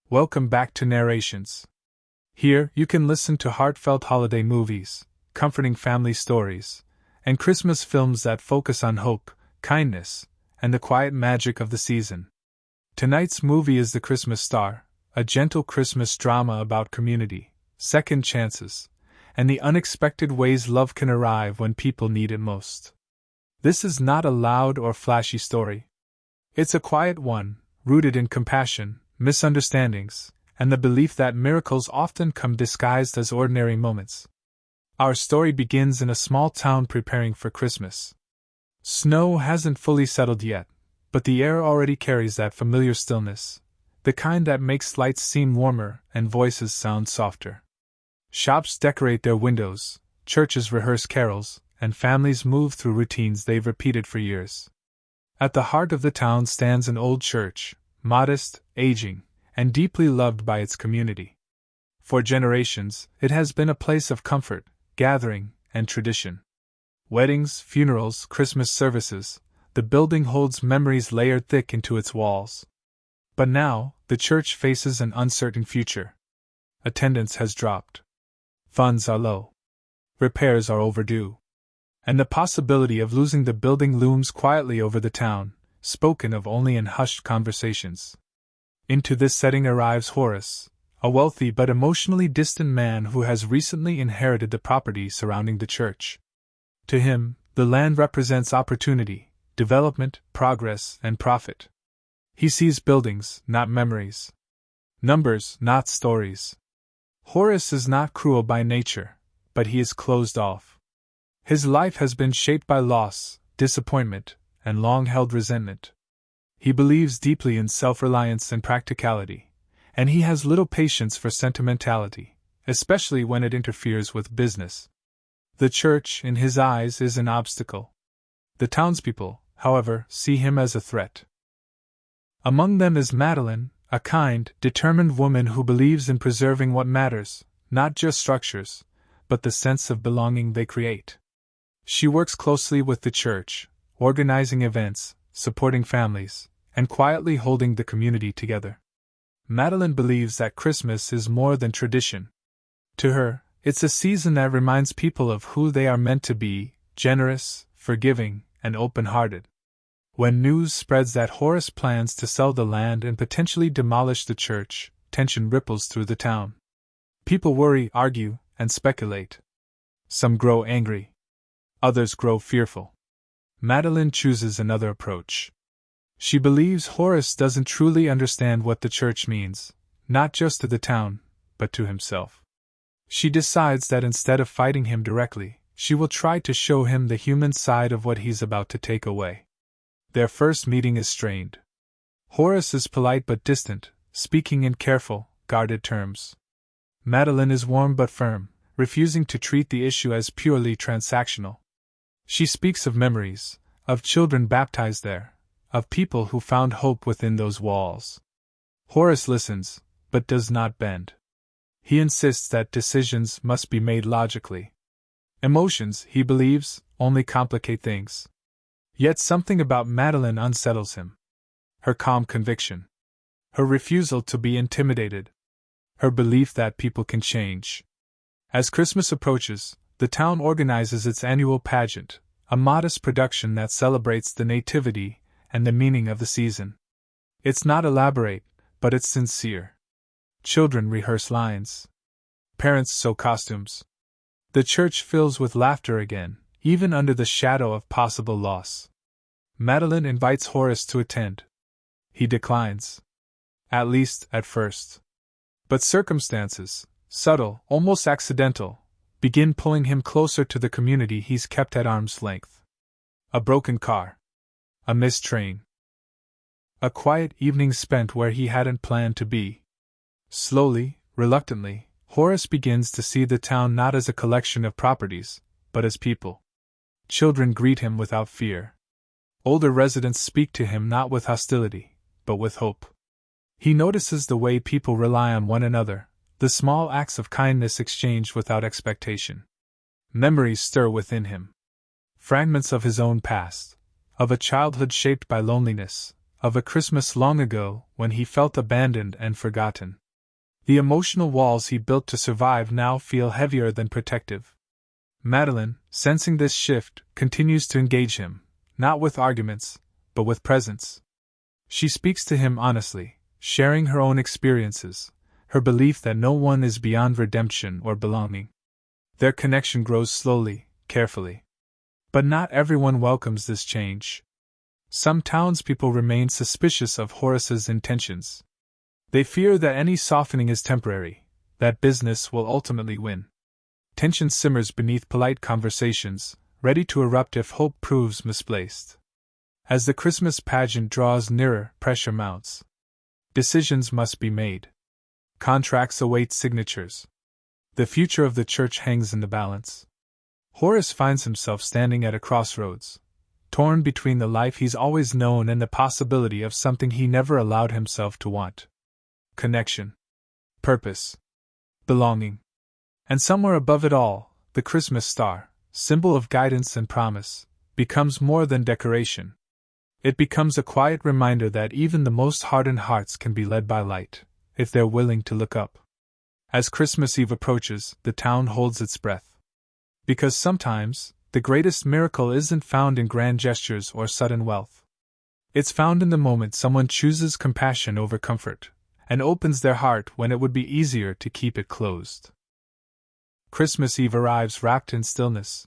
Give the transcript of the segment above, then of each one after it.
Welcome back to Narrations. Here, you can listen to heartfelt holiday movies, comforting family stories, and Christmas films that focus on hope, kindness, and the quiet magic of the season. Tonight's movie is The Christmas Star, a gentle Christmas drama about community, second chances, and the unexpected ways love can arrive when people need it most. This is not a loud or flashy story. It's a quiet one, rooted in compassion, misunderstandings, and the belief that miracles often come disguised as ordinary moments. Our story begins in a small town preparing for Christmas. Snow hasn't fully settled yet, but the air already carries that familiar stillness, the kind that makes lights seem warmer and voices sound softer. Shops decorate their windows, churches rehearse carols, and families move through routines they've repeated for years. At the heart of the town stands an old church, modest, aging, and deeply loved by its community. For generations, it has been a place of comfort, gathering, and tradition. Weddings, funerals, Christmas services, the building holds memories layered thick into its walls. But now, the church faces an uncertain future. Attendance has dropped. Funds are low. Repairs are overdue. And the possibility of losing the building looms quietly over the town, spoken of only in hushed conversations. Into this setting arrives Horace, a wealthy but emotionally distant man who has recently inherited the property surrounding the church. To him, the land represents opportunity, development, progress, and profit. He sees buildings, not memories. Numbers, not stories. Horace is not cruel by nature, but he is closed off. His life has been shaped by loss, disappointment, and long-held resentment. He believes deeply in self-reliance and practicality, and he has little patience for sentimentality, especially when it interferes with business. The church, in his eyes, is an obstacle. The townspeople, however, see him as a threat. Among them is Madeline, a kind, determined woman who believes in preserving what matters, not just structures, but the sense of belonging they create. She works closely with the church, organizing events, supporting families, and quietly holding the community together. Madeline believes that Christmas is more than tradition. To her, it's a season that reminds people of who they are meant to be, generous, forgiving, and open-hearted. When news spreads that Horace plans to sell the land and potentially demolish the church, tension ripples through the town. People worry, argue, and speculate. Some grow angry. Others grow fearful. Madeline chooses another approach. She believes Horace doesn't truly understand what the church means, not just to the town, but to himself. She decides that instead of fighting him directly, she will try to show him the human side of what he's about to take away. Their first meeting is strained. Horace is polite but distant, speaking in careful, guarded terms. Madeline is warm but firm, refusing to treat the issue as purely transactional. She speaks of memories, of children baptized there, of people who found hope within those walls. Horace listens, but does not bend. He insists that decisions must be made logically. Emotions, he believes, only complicate things. Yet something about Madeline unsettles him. Her calm conviction. Her refusal to be intimidated. Her belief that people can change. As Christmas approaches, the town organizes its annual pageant, a modest production that celebrates the nativity and the meaning of the season. It's not elaborate, but it's sincere. Children rehearse lines. Parents sew costumes. The church fills with laughter again, even under the shadow of possible loss. Madeline invites Horace to attend. He declines. At least, at first. But circumstances, subtle, almost accidental, begin pulling him closer to the community he's kept at arm's length. A broken car. A missed train. A quiet evening spent where he hadn't planned to be. Slowly, reluctantly, Horace begins to see the town not as a collection of properties, but as people. Children greet him without fear. Older residents speak to him not with hostility, but with hope. He notices the way people rely on one another, the small acts of kindness exchanged without expectation. Memories stir within him. Fragments of his own past, of a childhood shaped by loneliness, of a Christmas long ago when he felt abandoned and forgotten. The emotional walls he built to survive now feel heavier than protective. Madeline, sensing this shift, continues to engage him, not with arguments, but with presence. She speaks to him honestly, sharing her own experiences, her belief that no one is beyond redemption or belonging. Their connection grows slowly, carefully. But not everyone welcomes this change. Some townspeople remain suspicious of Horace's intentions. They fear that any softening is temporary, that business will ultimately win. Tension simmers beneath polite conversations, ready to erupt if hope proves misplaced. As the Christmas pageant draws nearer, pressure mounts. Decisions must be made. Contracts await signatures. The future of the church hangs in the balance. Horace finds himself standing at a crossroads, torn between the life he's always known and the possibility of something he never allowed himself to want. Connection. Purpose. Belonging. And somewhere above it all, the Christmas star, symbol of guidance and promise, becomes more than decoration. It becomes a quiet reminder that even the most hardened hearts can be led by light, if they're willing to look up. As Christmas Eve approaches, the town holds its breath. Because sometimes, the greatest miracle isn't found in grand gestures or sudden wealth. It's found in the moment someone chooses compassion over comfort, and opens their heart when it would be easier to keep it closed. Christmas Eve arrives wrapped in stillness.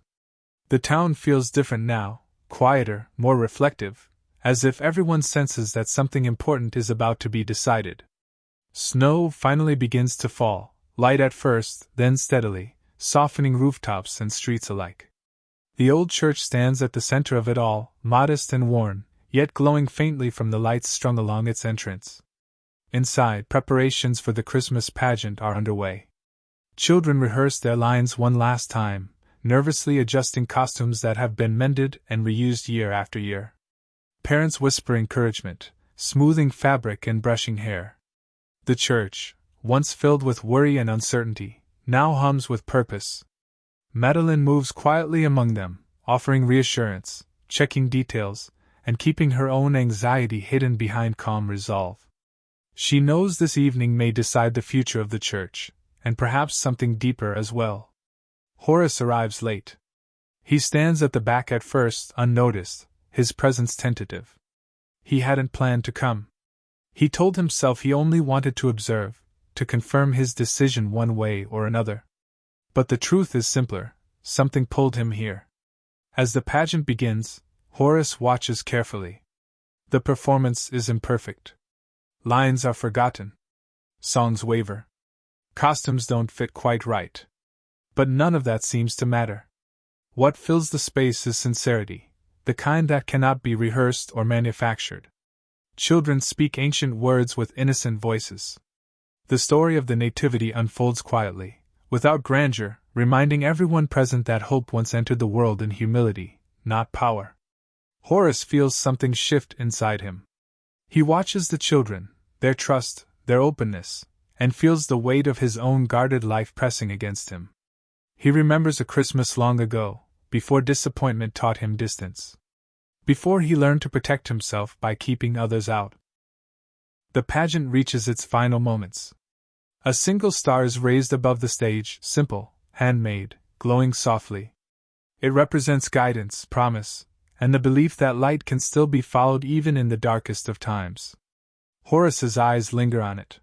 The town feels different now, quieter, more reflective, as if everyone senses that something important is about to be decided. Snow finally begins to fall, light at first, then steadily, softening rooftops and streets alike. The old church stands at the center of it all, modest and worn, yet glowing faintly from the lights strung along its entrance. Inside, preparations for the Christmas pageant are underway. Children rehearse their lines one last time, nervously adjusting costumes that have been mended and reused year after year. Parents whisper encouragement, smoothing fabric and brushing hair. The church, once filled with worry and uncertainty, now hums with purpose. Madeline moves quietly among them, offering reassurance, checking details, and keeping her own anxiety hidden behind calm resolve. She knows this evening may decide the future of the church, and perhaps something deeper as well. Horace arrives late. He stands at the back at first, unnoticed, his presence tentative. He hadn't planned to come. He told himself he only wanted to observe, to confirm his decision one way or another. But the truth is simpler, something pulled him here. As the pageant begins, Horace watches carefully. The performance is imperfect. Lines are forgotten. Songs waver. Costumes don't fit quite right. But none of that seems to matter. What fills the space is sincerity, the kind that cannot be rehearsed or manufactured. Children speak ancient words with innocent voices. The story of the Nativity unfolds quietly, without grandeur, reminding everyone present that hope once entered the world in humility, not power. Horace feels something shift inside him. He watches the children, their trust, their openness, and feels the weight of his own guarded life pressing against him. He remembers a Christmas long ago, before disappointment taught him distance. Before he learned to protect himself by keeping others out. The pageant reaches its final moments. A single star is raised above the stage, simple, handmade, glowing softly. It represents guidance, promise, and the belief that light can still be followed even in the darkest of times. Horace's eyes linger on it.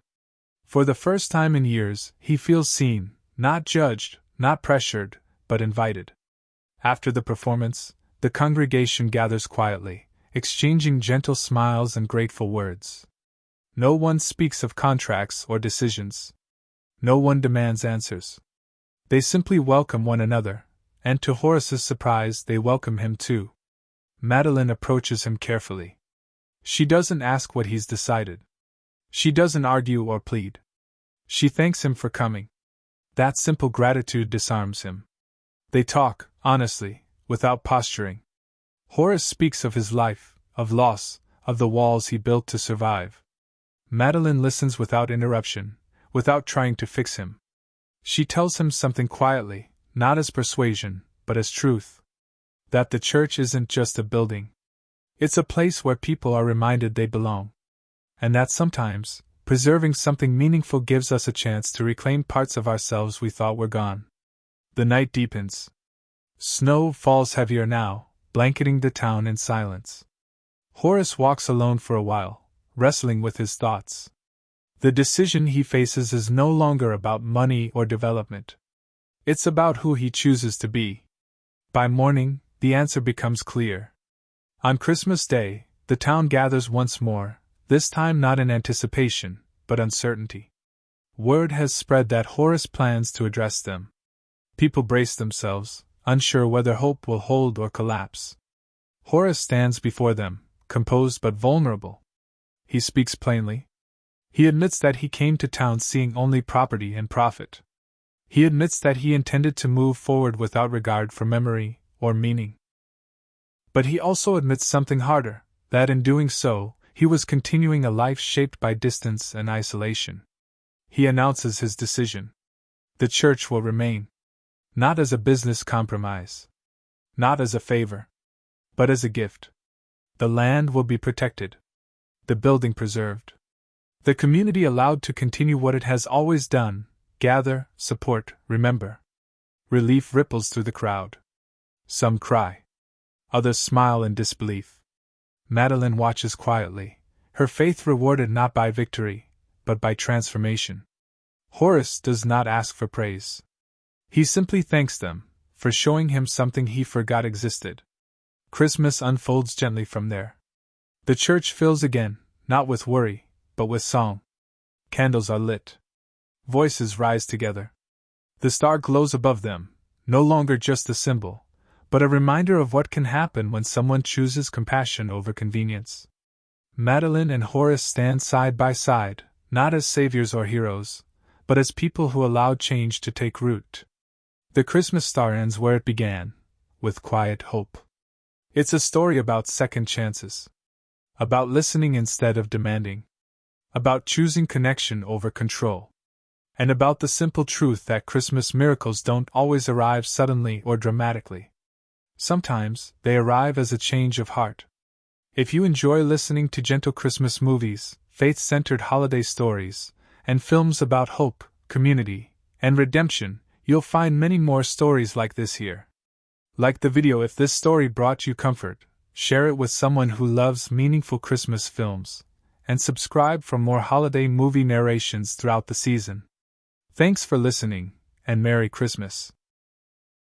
For the first time in years, he feels seen, not judged, not pressured, but invited. After the performance, the congregation gathers quietly, exchanging gentle smiles and grateful words. No one speaks of contracts or decisions. No one demands answers. They simply welcome one another, and to Horace's surprise, they welcome him too. Madeline approaches him carefully. She doesn't ask what he's decided. She doesn't argue or plead. She thanks him for coming. That simple gratitude disarms him. They talk, honestly, without posturing. Horace speaks of his life, of loss, of the walls he built to survive. Madeline listens without interruption, without trying to fix him. She tells him something quietly, not as persuasion, but as truth. That the church isn't just a building. It's a place where people are reminded they belong. And that sometimes, preserving something meaningful gives us a chance to reclaim parts of ourselves we thought were gone. The night deepens. Snow falls heavier now, blanketing the town in silence. Horace walks alone for a while, wrestling with his thoughts. The decision he faces is no longer about money or development. It's about who he chooses to be. By morning, the answer becomes clear. On Christmas Day, the town gathers once more, this time not in anticipation, but uncertainty. Word has spread that Horace plans to address them. People brace themselves, unsure whether hope will hold or collapse. Horace stands before them, composed but vulnerable. He speaks plainly. He admits that he came to town seeing only property and profit. He admits that he intended to move forward without regard for memory or meaning. But he also admits something harder, that in doing so, he was continuing a life shaped by distance and isolation. He announces his decision. The church will remain. Not as a business compromise. Not as a favor. But as a gift. The land will be protected. The building preserved. The community allowed to continue what it has always done: gather, support, remember. Relief ripples through the crowd. Some cry. Others smile in disbelief. Madeline watches quietly, her faith rewarded not by victory, but by transformation. Horace does not ask for praise. He simply thanks them for showing him something he forgot existed. Christmas unfolds gently from there. The church fills again, not with worry, but with song. Candles are lit. Voices rise together. The star glows above them, no longer just a symbol, but a reminder of what can happen when someone chooses compassion over convenience. Madeline and Horace stand side by side, not as saviors or heroes, but as people who allowed change to take root. The Christmas star ends where it began, with quiet hope. It's a story about second chances. About listening instead of demanding. About choosing connection over control. And about the simple truth that Christmas miracles don't always arrive suddenly or dramatically. Sometimes, they arrive as a change of heart. If you enjoy listening to gentle Christmas movies, faith-centered holiday stories, and films about hope, community, and redemption, you'll find many more stories like this here. Like the video if this story brought you comfort, share it with someone who loves meaningful Christmas films, and subscribe for more holiday movie narrations throughout the season. Thanks for listening, and Merry Christmas.